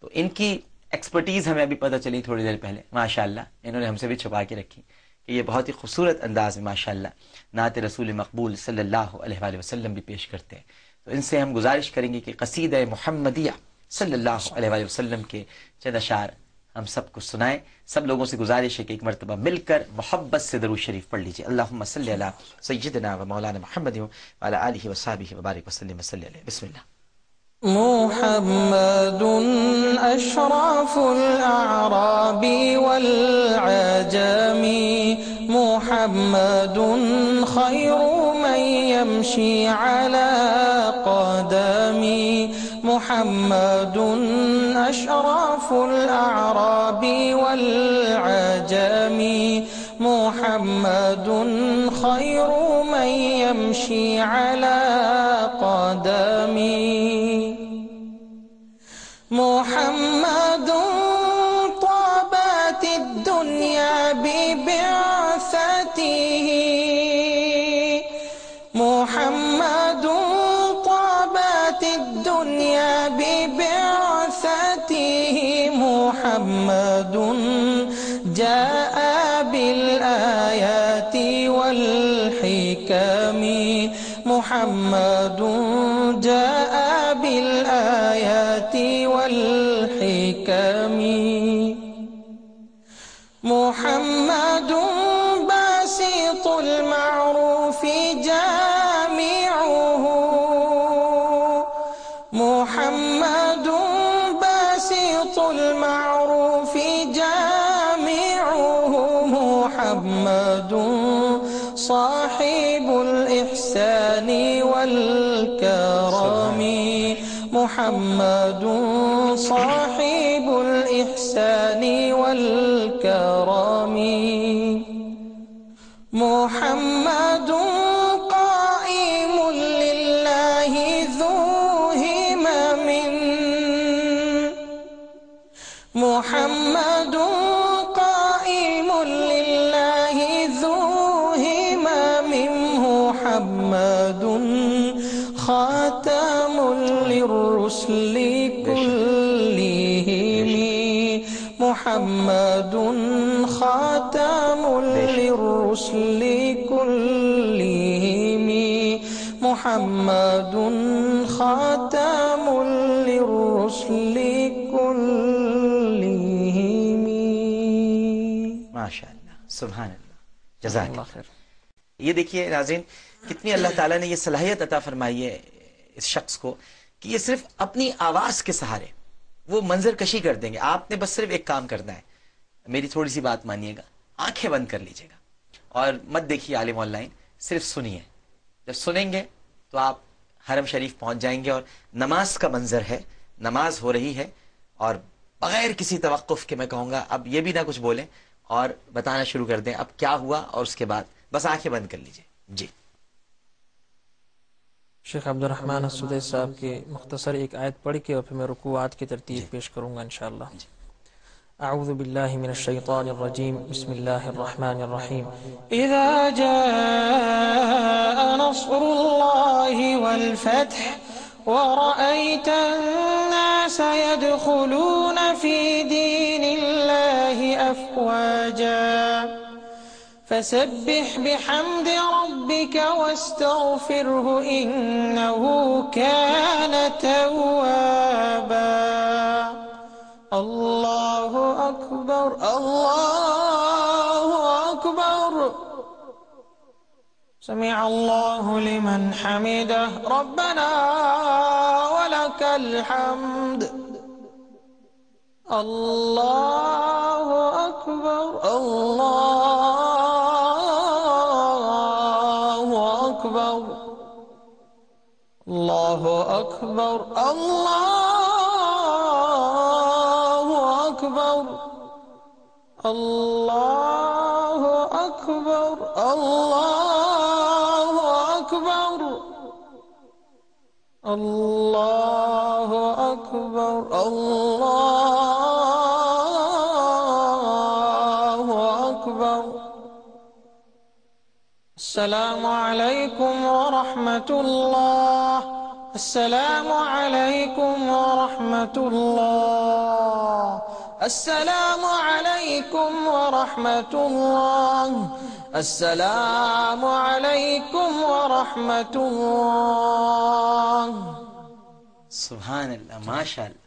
तो इनकी एक्सपर्टीज़ हमें अभी पता चली थोड़ी देर पहले, माशाअल्लाह इन्होंने हमसे भी छुपा के रखी कि ये बहुत ही खूबसूरत अंदाज में माशाअल्लाह नात रसूल मकबूल सल्लल्लाहु अलैहि वसल्लम भी पेश करते हैं। तो इनसे हम गुजारिश करेंगे कि क़सीदा मुहम्मदिया सल्लल्लाहु अलैहि वसल्लम के चंद अशार हम सबको सुनाएं। सब लोगों से गुजारिश है कि एक मरतबा मिलकर मोहब्बत से दरूद शरीफ पढ़ लीजिए। अल्लाहुम्मा सल्ली अला सय्यिदना व मौलाना मुहम्मद व अला आलिहि व सहबिहि व बारिक वसल्लिम सल्ली अलैहि। बिस्मिल्लाह। मुहम्मदुन अशरफुल अअराबी वल अजमी, मुहम्मदुन खैरु मन यमशी अला क़दमी, मुहम्मदुन अशरफुल अअराबी वल अजमी, मुहम्मदुन खैरु मन यमशी अला क़दमी, मुहम्मदुन ताबत दुनिया बिबिअसतिही, मुहम्मदुन ताबत दुनिया बिबिअसतिही, मुहम्मदुन जाअ बिल आयाति वल हिकमी, मुहम्मदुन जाअ बिल आयाति वल हिकमी, मुहम्मदुन बासितुल मअरूफि जामिउहु, मुहम्मदुन बासितुल मअरूफि जामिउहु, मुहम्मदुन साहिबुल इहसानि वल करमी, मुहम्मदुन साहिबुल इहसानि वल करमी, मुहम्मदुन काइमुल लिल्लाहि ज़ू हिममिन, मुहम्मदुन काइमुल लिल्लाहि ज़ू हिममिन, मुहम्मदुन खातमुल लिर्रुसुलि कुल्लिहिमी, मुहम्मदुन खातमुल लिर्रुसुलि कुल्लिहिमी, मुहम्मदुन खातमुल लिर्रुसुलि कुल्लिहिमी। माशाअल्लाह, सुभानअल्लाह, जज़ाकल्लाह खैर। ये देखिए नाज़रीन, कितनी अल्लाह ताला ने ये सलाहियत अता फरमाई है इस शख्स को कि ये सिर्फ अपनी आवाज़ के सहारे वो मंजर कशी कर देंगे। आपने बस सिर्फ एक काम करना है, मेरी थोड़ी सी बात मानिएगा, आंखें बंद कर लीजिएगा और मत देखिए आलिम ऑनलाइन, सिर्फ सुनिए। जब सुनेंगे तो आप हरम शरीफ पहुंच जाएंगे और नमाज का मंजर है, नमाज हो रही है और बगैर किसी तवक्कुफ के मैं कहूँगा अब ये भी ना कुछ बोलें और बताना शुरू कर दें अब क्या हुआ, और उसके बाद बस आंखें बंद कर लीजिए। जी शेख अब्दुर्रहमान असुदै साहब की मुख्तसर एक आयत पढ़ के और फिर मैं रुकुआत की तरतीब पेश करूँगा इंशाअल्लाह। अऊज़ु बिल्लाहि मिनश शैतानिर रजीम, बिस्मिल्लाहिर रहमानिर रहीम। इज़ा जाअ नस्रुल्लाहि वल फथ व रअयतन नास यदखुलून फी दीनिल्लाहि अफ़वाजा फसब्बिह बिहम्दि रब्बिका वस्तगफिरहु इन्नहु कान तव्वाबा। अल्लाहु अकबर, अल्लाहु अकबर। समिअ अल्लाहु लिमन हमिदह, रब्बना वलकल हम्द। अल्लाहु अकबर, अल्लाहु अकबर, अल्लाहु अकबर, अल्लाहु अकबर, अल्लाहु अकबर, अल्लाहु अकबर, अल्लाहु अकबर, अल्लाहु अकबर। अस्सलामु अलैकुम व रहमतुल्लाह, अस्सलामु अलैकुम व रहमतुल्लाह। अस्सलामु अलैकुम व रहमतुल्लाह, अस्सलामु अलैकुम व रहमतुल्लाह। सुभान अल्लाह, माशाअल्लाह।